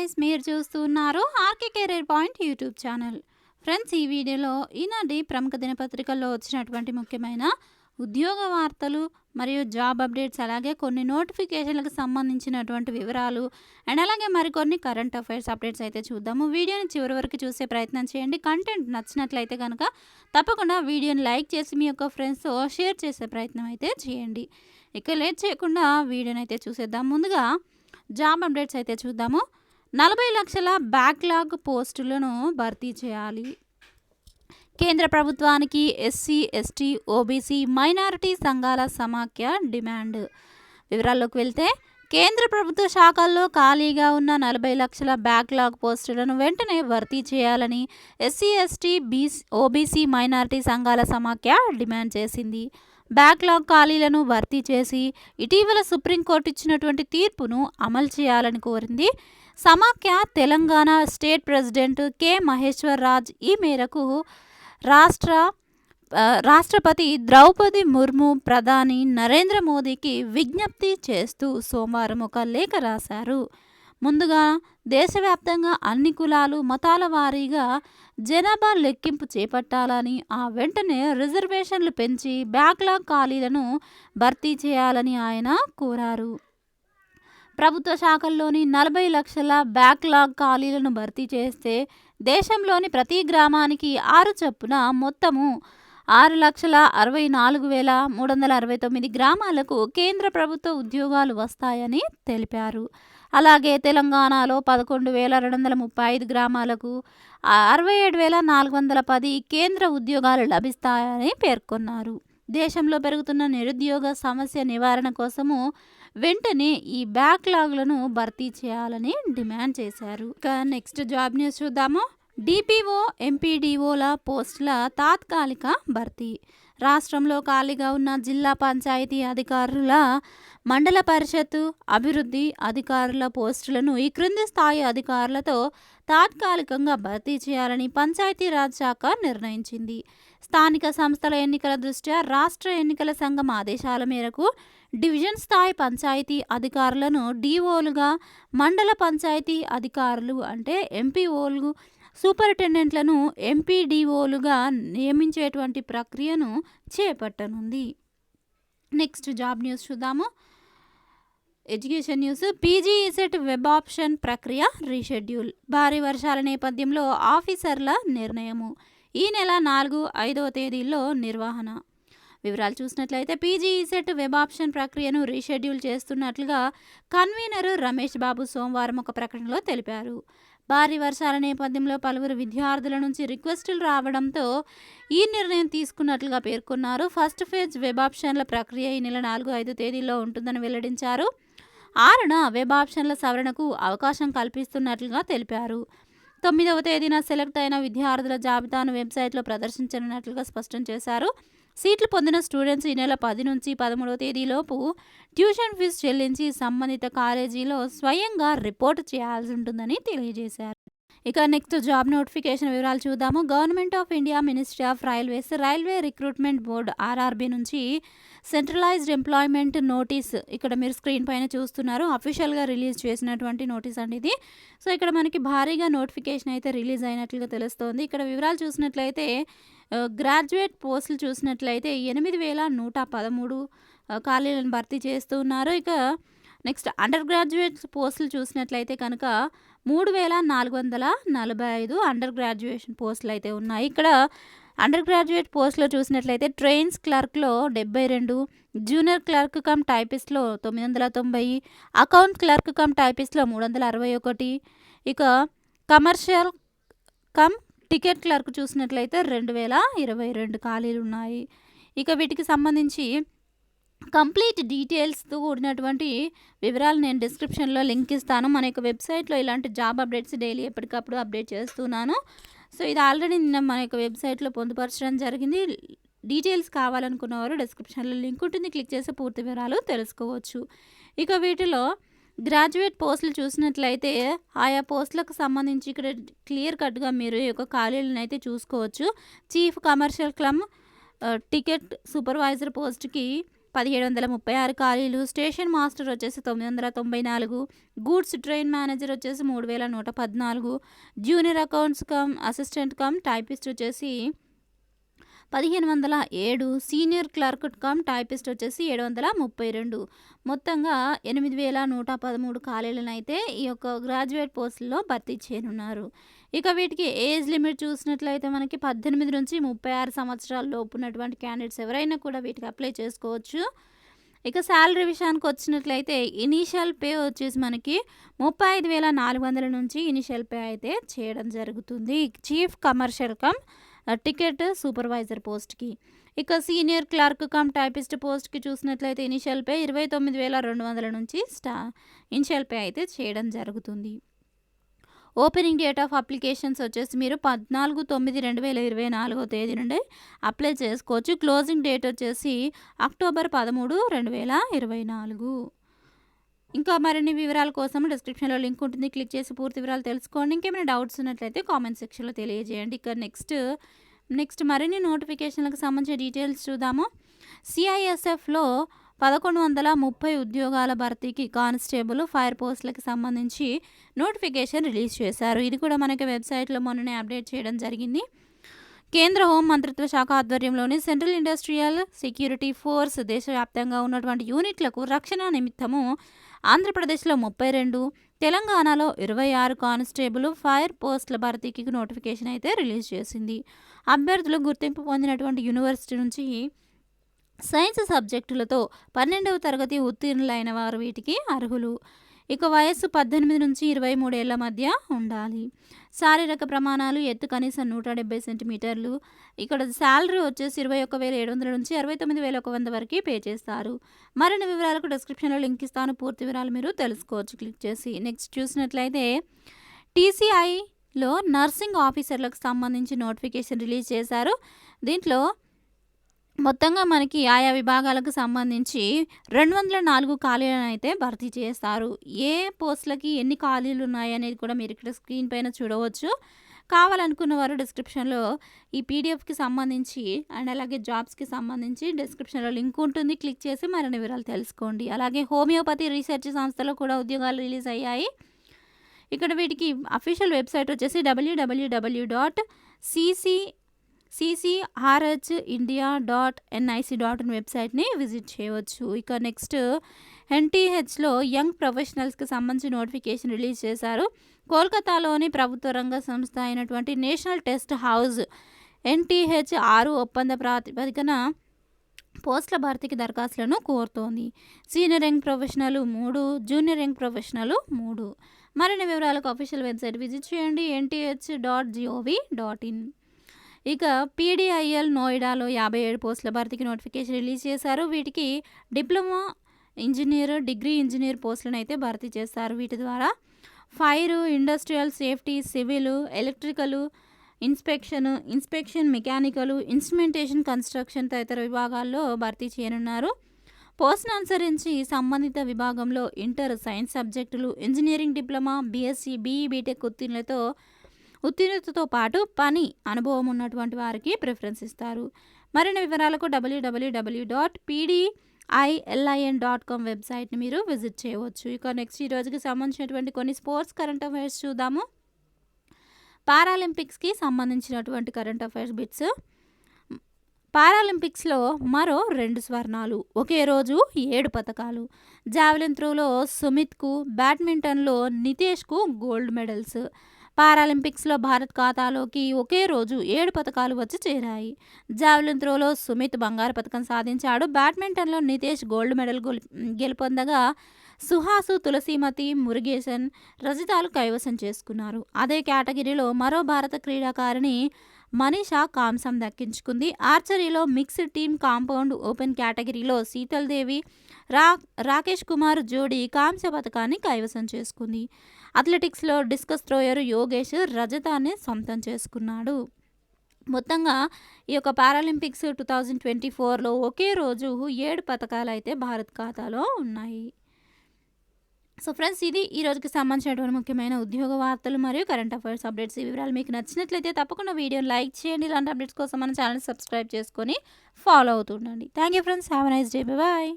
Guys, మీరు చూస్తున్నారు RK career point YouTube channel. Friends, ఈ వీడియోలో ఈనాటి ప్రముఖ దినపత్రికల్లో వచ్చినటువంటి ముఖ్యమైన ఉద్యోగ వార్తలు మరియు జాబ్ అప్డేట్స్, అలాగే కొన్ని నోటిఫికేషన్లకు సంబంధించినటువంటి వివరాలు అండ్ అలాగే మరికొన్ని కరెంట్ అఫైర్స్ అప్డేట్స్ అయితే చూద్దాము. వీడియోని చివరి వరకు చూసే ప్రయత్నం చేయండి. కంటెంట్ నచ్చినట్లయితే కనుక తప్పకుండా వీడియోని లైక్ చేసి మీ యొక్క ఫ్రెండ్స్తో షేర్ చేసే ప్రయత్నం అయితే చేయండి. ఇక లేట్ చేయకుండా వీడియోని అయితే చూసేద్దాం. ముందుగా జాబ్ అప్డేట్స్ అయితే చూద్దాము. 40 లక్షల బ్యాక్లాగ్ పోస్టులను భర్తీ చేయాలి. కేంద్ర ప్రభుత్వానికి ఎస్సీ, ఎస్టీ, ఓబీసీ, మైనారిటీ సంఘాల సమాఖ్య డిమాండ్. వివరాల్లోకి వెళ్తే, కేంద్ర ప్రభుత్వ శాఖల్లో ఖాళీగా ఉన్న 40 లక్షల బ్యాక్లాగ్ పోస్టులను వెంటనే భర్తీ చేయాలని ఎస్సీ, ఎస్టీ, ఓబీసీ, మైనారిటీ సంఘాల సమాఖ్య డిమాండ్ చేసింది. బ్యాక్లాగ్ ఖాళీలను భర్తీ చేసి ఇటీవల సుప్రీంకోర్టు ఇచ్చినటువంటి తీర్పును అమలు చేయాలని కోరింది. సమాఖ్య Telangana state president K Maheshwar Raj ఈ మేరకు రాష్ట్రపతి ద్రౌపది ముర్ము, ప్రధాని నరేంద్ర మోదీకి విజ్ఞప్తి చేస్తూ సోమవారం ఒక లేఖ రాశారు. ముందుగా దేశవ్యాప్తంగా అన్ని కులాలు, మతాల వారీగా జనాభా లెక్కింపు చేపట్టాలని, ఆ వెంటనే రిజర్వేషన్లు పెంచి బ్యాక్లాగ్ ఖాళీలను భర్తీ చేయాలని ఆయన కోరారు. ప్రభుత్వ శాఖల్లోని 40 లక్షల బ్యాక్లాగ్ ఖాళీలను భర్తీ చేస్తే దేశంలోని ప్రతి గ్రామానికి 6 చొప్పున మొత్తము 6,64,369 గ్రామాలకు కేంద్ర ప్రభుత్వ ఉద్యోగాలు వస్తాయని తెలిపారు. అలాగే తెలంగాణలో 11,235 గ్రామాలకు 67,410 కేంద్ర ఉద్యోగాలు లభిస్తాయని పేర్కొన్నారు. దేశంలో పెరుగుతున్న నిరుద్యోగ సమస్య నివారణ కోసము వెంటనే ఈ బ్యాక్లాగ్లను భర్తీ చేయాలని డిమాండ్ చేశారు. ఇక నెక్స్ట్ జాబ్ న్యూస్ చూద్దాము. డిపిఓ, ఎంపీడీఓల పోస్టుల తాత్కాలిక భర్తీ. రాష్ట్రంలో ఖాళీగా ఉన్న జిల్లా పంచాయతీ అధికారుల, మండల పరిషత్తు అభివృద్ధి అధికారుల పోస్టులను ఈ క్రింది స్థాయి అధికారులతో తాత్కాలికంగా భర్తీ చేయాలని పంచాయతీరాజ్ శాఖ నిర్ణయించింది. స్థానిక సంస్థల ఎన్నికల దృష్ట్యా రాష్ట్ర ఎన్నికల సంఘం ఆదేశాల మేరకు డివిజన్ స్థాయి పంచాయతీ అధికారులను డిఓలుగా, మండల పంచాయతీ అధికారులు అంటే ఎంపీఓలు, సూపరింటెండెంట్లను ఎంపీడీఓలుగా నియమించేటువంటి ప్రక్రియను చేపట్టనుంది. నెక్స్ట్ జాబ్ న్యూస్ చూద్దాము. Education news. PGECET web option ప్రక్రియ రీషెడ్యూల్. భారీ వర్షాల నేపథ్యంలో ఆఫీసర్ల నిర్ణయము. ఈ నెల 4, 5వ తేదీల్లో నిర్వహణ. వివరాలు చూసినట్లయితే, పీజీఈసెట్ వెబ్ ఆప్షన్ ప్రక్రియను రీషెడ్యూల్ చేస్తున్నట్లుగా కన్వీనర్ రమేష్ బాబు సోమవారం ఒక ప్రకటనలో తెలిపారు. భారీ వర్షాల నేపథ్యంలో పలువురు విద్యార్థుల నుంచి రిక్వెస్టులు రావడంతో ఈ నిర్ణయం తీసుకున్నట్లుగా పేర్కొన్నారు. ఫస్ట్ ఫేజ్ వెబ్ ఆప్షన్ల ప్రక్రియ ఈ నెల 4, 5 తేదీల్లో ఉంటుందని వెల్లడించారు. 6న వెబ్ ఆప్షన్ల సవరణకు అవకాశం కల్పిస్తున్నట్లుగా తెలిపారు. 9వ తేదీన సెలెక్ట్ అయిన విద్యార్థుల జాబితాను వెబ్సైట్లో ప్రదర్శించనున్నట్లుగా స్పష్టం చేశారు. సీట్లు పొందిన స్టూడెంట్స్ ఈ నెల 10 నుంచి 13వ తేదీలోపు ట్యూషన్ ఫీజు చెల్లించి సంబంధిత కాలేజీలో స్వయంగా రిపోర్ట్ చేయాల్సి ఉంటుందని తెలియజేశారు. ఇక నెక్స్ట్ జాబ్ నోటిఫికేషన్ వివరాలు చూద్దాము. Government of India, ministry of railways, railway recruitment board RRB నుంచి సెంట్రలైజ్డ్ ఎంప్లాయ్మెంట్ నోటీస్, ఇక్కడ మీరు స్క్రీన్ పైన చూస్తున్నారు, అఫీషియల్గా రిలీజ్ చేసినటువంటి నోటీస్ అండి ఇది. సో ఇక్కడ మనకి భారీగా నోటిఫికేషన్ అయితే రిలీజ్ అయినట్లుగా తెలుస్తోంది. ఇక్కడ వివరాలు చూసినట్లయితే, గ్రాడ్యుయేట్ పోస్టులు చూసినట్లయితే 8,113 ఖాళీలను భర్తీ చేస్తూ ఉన్నారు. ఇక నెక్స్ట్ అండర్ గ్రాడ్యుయేట్ పోస్టులు చూసినట్లయితే కనుక 3,445 అండర్ గ్రాడ్యుయేషన్ పోస్టులు అయితే ఉన్నాయి. ఇక్కడ అండర్ గ్రాడ్యుయేట్ పోస్టులో చూసినట్లయితే ట్రైన్స్ క్లర్క్లో 72, జూనియర్ క్లర్క్ కమ్ టైపిస్ట్లో 990, అకౌంట్ క్లర్క్ కమ్ టైపిస్ట్లో 361, ఇక కమర్షియల్ కమ్ టికెట్ క్లర్క్ చూసినట్లయితే 2,022 ఖాళీలు ఉన్నాయి. ఇక వీటికి సంబంధించి కంప్లీట్ డీటెయిల్స్తో కూడినటువంటి వివరాలు నేను డిస్క్రిప్షన్లో లింక్ ఇస్తాను. మన యొక్క వెబ్సైట్లో ఇలాంటి జాబ్ అప్డేట్స్ డైలీ ఎప్పటికప్పుడు అప్డేట్ చేస్తున్నాను. సో ఇది ఆల్రెడీ నిన్న మన యొక్క వెబ్సైట్లో పొందుపరచడం జరిగింది. డీటెయిల్స్ కావాలనుకున్నవారు డిస్క్రిప్షన్లో లింక్ ఉంటుంది, క్లిక్ చేసి పూర్తి వివరాలు తెలుసుకోవచ్చు. ఇక వీటిలో గ్రాడ్యుయేట్ పోస్టులు చూసినట్లయితే ఆయా పోస్టులకు సంబంధించి ఇక్కడ క్లియర్ కట్గా మీరు ఈ యొక్క ఖాళీలను అయితే చూసుకోవచ్చు. Chief commercial club ticket supervisor పోస్ట్కి 1736 ఖాళీలు. స్టేషన్ మాస్టర్ వచ్చేసి 994. గూడ్స్ ట్రైన్ మేనేజర్ వచ్చేసి 3114. Junior accounts come assistant cum typist వచ్చేసి 1507. సీనియర్ క్లర్క్ కమ్ టైపిస్ట్ వచ్చేసి 732. మొత్తంగా 8113 ఖాళీలను అయితే ఈ యొక్క గ్రాడ్యుయేట్ పోస్టుల్లో భర్తీ చేయనున్నారు. ఇక వీటికి ఏజ్ లిమిట్ చూసినట్లయితే మనకి 18 నుంచి 36 సంవత్సరాల లోపు ఉన్నటువంటి క్యాండిడేట్స్ ఎవరైనా కూడా వీటికి అప్లై చేసుకోవచ్చు. ఇక శాలరీ విషయానికి వచ్చినట్లయితే ఇనీషియల్ పే వచ్చేసి మనకి 35,400 నుంచి ఇనీషియల్ పే అయితే చేయడం జరుగుతుంది chief commercial come ticket supervisor పోస్ట్కి. ఇక సీనియర్ క్లర్క్ కమ్ టైపిస్ట్ పోస్ట్కి చూసినట్లయితే ఇనిషియల్ పే 29,200 నుంచి ఇనిషియల్ పే అయితే చేయడం జరుగుతుంది. ఓపెనింగ్ డేట్ ఆఫ్ అప్లికేషన్స్ వచ్చేసి మీరు 14/9/2024 తేదీ నుండి అప్లై చేసుకోవచ్చు. క్లోజింగ్ డేట్ వచ్చేసి అక్టోబర్ 13, 2024. ఇంకా మరిన్ని వివరాల కోసం డిస్క్రిప్షన్లో లింక్ ఉంటుంది, క్లిక్ చేసి పూర్తి వివరాలు తెలుసుకోండి. ఇంకేమైనా డౌట్స్ ఉన్నట్లయితే కామెంట్ సెక్షన్లో తెలియజేయండి. ఇక నెక్స్ట్ మరిన్ని నోటిఫికేషన్లకు సంబంధించిన డీటెయిల్స్ చూద్దాము. సిఐఎస్ఎఫ్లో 1130 ఉద్యోగాల భర్తీకి కానిస్టేబుల్ ఫైర్ పోస్టులకు సంబంధించి నోటిఫికేషన్ రిలీజ్ చేశారు. ఇది కూడా మనకి వెబ్సైట్లో మొన్ననే అప్డేట్ చేయడం జరిగింది. కేంద్ర హోం మంత్రిత్వ శాఖ ఆధ్వర్యంలోని సెంట్రల్ ఇండస్ట్రియల్ సెక్యూరిటీ ఫోర్స్ దేశవ్యాప్తంగా ఉన్నటువంటి యూనిట్లకు రక్షణ నిమిత్తము ఆంధ్రప్రదేశ్లో 32, తెలంగాణలో 26 కానిస్టేబుల్ ఫైర్ పోస్టుల భర్తీకి నోటిఫికేషన్ అయితే రిలీజ్ చేసింది. అభ్యర్థులు గుర్తింపు పొందినటువంటి యూనివర్సిటీ నుంచి సైన్స్ సబ్జెక్టులతో 12వ తరగతి ఉత్తీర్ణులైన వారు వీటికి అర్హులు. ఇక వయస్సు 18 నుంచి 23 ఏళ్ల మధ్య ఉండాలి. శారీరక ప్రమాణాలు ఎత్తు కనీసం 170 సెంటీమీటర్లు. ఇక్కడ శాలరీ వచ్చేసి 21,700 నుంచి 69,100 వరకు పే చేస్తారు. మరిన్ని వివరాలకు డిస్క్రిప్షన్లో లింక్ ఇస్తాను, పూర్తి వివరాలు మీరు తెలుసుకోవచ్చు క్లిక్ చేసి. నెక్స్ట్ చూసినట్లయితే టీసీఐలో నర్సింగ్ ఆఫీసర్లకు సంబంధించి నోటిఫికేషన్ రిలీజ్ చేశారు. దీంట్లో మొత్తంగా మనకి ఆయా విభాగాలకు సంబంధించి 204 ఖాళీలను అయితే భర్తీ చేస్తారు. ఏ పోస్టులకి ఎన్ని ఖాళీలు ఉన్నాయి అనేది కూడా మీరు ఇక్కడ స్క్రీన్ పైన చూడవచ్చు. కావాలనుకున్న వారు డిస్క్రిప్షన్లో ఈ పీడిఎఫ్కి సంబంధించి అండ్ అలాగే జాబ్స్కి సంబంధించి డిస్క్రిప్షన్లో లింక్ ఉంటుంది, క్లిక్ చేసి మరిన్ని వివరాలు తెలుసుకోండి. అలాగే హోమియోపతి రీసెర్చ్ సంస్థలో కూడా ఉద్యోగాలు రిలీజ్ అయ్యాయి. ఇక్కడ వీటికి అఫీషియల్ వెబ్సైట్ వచ్చేసి www.ccrhindia.nic.in వెబ్సైట్ని విజిట్ చేయవచ్చు. ఇక నెక్స్ట్ ఎన్టీహెచ్లో యంగ్ ప్రొఫెషనల్స్కి సంబంధించి నోటిఫికేషన్ రిలీజ్ చేశారు. కోల్కతాలోని ప్రభుత్వ రంగ సంస్థ అయినటువంటి నేషనల్ టెస్ట్ హౌస్ ఎన్టీహెచ్ 6 ఒప్పంద ప్రాతిపదికన పోస్టుల భర్తీకి దరఖాస్తులను కోరుతోంది. Senior young professional 3, junior young professional 3. మరిన్ని వివరాలకు అఫీషియల్ వెబ్సైట్ విజిట్ చేయండి nth.gov.in. ఇక పీడీఐఎల్ నోయిడాలో 57 పోస్టుల భర్తీకి నోటిఫికేషన్ రిలీజ్ చేశారు. వీటికి డిప్లొమా ఇంజనీర్, డిగ్రీ ఇంజనీర్ పోస్టులను అయితే భర్తీ చేస్తారు. వీటి ద్వారా fire, industrial safety, civil, electrical, inspection, mechanical, instrumentation, construction తదితర విభాగాల్లో భర్తీ చేయనున్నారు. పోస్ట్ను అనుసరించి సంబంధిత విభాగంలో ఇంటర్ సైన్స్ సబ్జెక్టులు, engineering diploma, BSc, BE, BTech ఉత్తీర్ణతతో పాటు పని అనుభవం ఉన్నటువంటి వారికి ప్రిఫరెన్స్ ఇస్తారు. మరిన్ని వివరాలకు www.pdilin.com వెబ్సైట్ని మీరు విజిట్ చేయవచ్చు. ఇక నెక్స్ట్ ఈ రోజుకి సంబంధించినటువంటి కొన్ని స్పోర్ట్స్ కరెంట్ అఫైర్స్ చూద్దాము. పారాలింపిక్స్కి సంబంధించినటువంటి కరెంట్ అఫైర్స్ బిట్స్. పారాలింపిక్స్లో మరో 2 స్వర్ణాలు, ఒకే రోజు 7 పథకాలు. జావెలిన్ త్రోలో సుమిత్కు, బ్యాడ్మింటన్లో నితేష్కు గోల్డ్ మెడల్స్. పారాలింపిక్స్లో భారత్ ఖాతాలోకి ఒకే రోజు 7 పథకాలు వచ్చి చేరాయి. జావెలిన్ త్రోలో సుమిత్ బంగారు పథకం సాధించాడు. బ్యాడ్మింటన్లో నితేష్ గోల్డ్ మెడల్ గెలుపొందగా సుహాసు, తులసీమతి, మురుగేసన్ రజతాలు కైవసం చేసుకున్నారు. అదే కేటగిరీలో మరో భారత క్రీడాకారిణి మనీషా కాంస్యం దక్కించుకుంది. ఆర్చరీలో మిక్స్డ్ టీమ్ కాంపౌండ్ ఓపెన్ కేటగిరీలో శీతల్ దేవి, రాకేష్ కుమార్ జోడీ కాంస్య పథకాన్ని కైవసం చేసుకుంది. అథ్లెటిక్స్లో డిస్కస్ థ్రోయర్ యోగేష్ రజతాన్ని సొంతం చేసుకున్నాడు. మొత్తంగా ఈ యొక్క పారాలింపిక్స్ 2024లో ఒకే రోజు 7 పథకాలు అయితే భారత్ ఖాతాలో ఉన్నాయి. సో ఫ్రెండ్స్, ఇది ఈ రోజుకి సంబంధించినటువంటి ముఖ్యమైన ఉద్యోగ వార్తలు మరియు కరెంట్ అఫైర్స్ అప్డేట్స్. ఈ వివరాలు మీకు నచ్చినట్లయితే తప్పకుండా వీడియోని లైక్ చేయండి. ఇలాంటి అప్డేట్స్ కోసం మన ఛానల్ సబ్స్క్రైబ్ చేసుకొని ఫాలో అవుతుండండి. Thank you friends. Have a nice day. Bye.